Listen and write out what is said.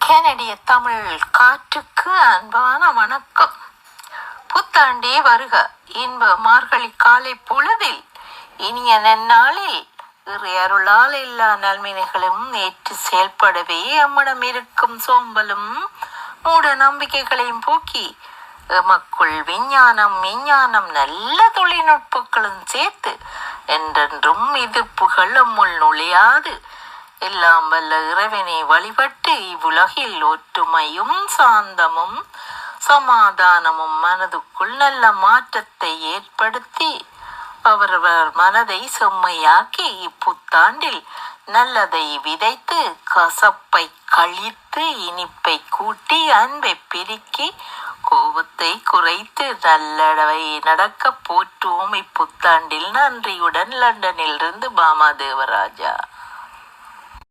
கனடிய தமிழ் காற்றுக்கு அன்பான வணக்கம். புத்தாண்டே வருக. இன்ப மார்கழி காலை பொழுதில் இனிய நன்னாளில் இறையருளால் எல்லா நல்வினைகளும் ஏற்று செயல்படவே அம்மிடம் இருக்கும் சோம்பலும் மூட நம்பிக்கைகளையும் போக்கி எமக்குள் விஞ்ஞானம் நல்ல தொழில்நுட்பங்களும் சேர்த்து என்றென்றும் எதிர்ப்புகள் அம்முள் நுழையாது எல்லாம் வல்ல இறைவனை வழிபட்டு இவ்வுலகில் ஒற்றுமையும் சாந்தமும் சமாதானமும் மனதுக்குள் நல்ல மாற்றத்தை ஏற்படுத்தி அவரவர் மனதை செம்மையாக்கி இப்புத்தாண்டில் நல்லதை விதைத்து கசப்பை கழித்து இனிப்பை கூட்டி அன்பை பெருக்கி கோபத்தை குறைத்து நல்லவை நடக்க போற்றுவோம் இப்புத்தாண்டில். நன்றியுடன் லண்டனில் இருந்து பாமா தேவராஜா.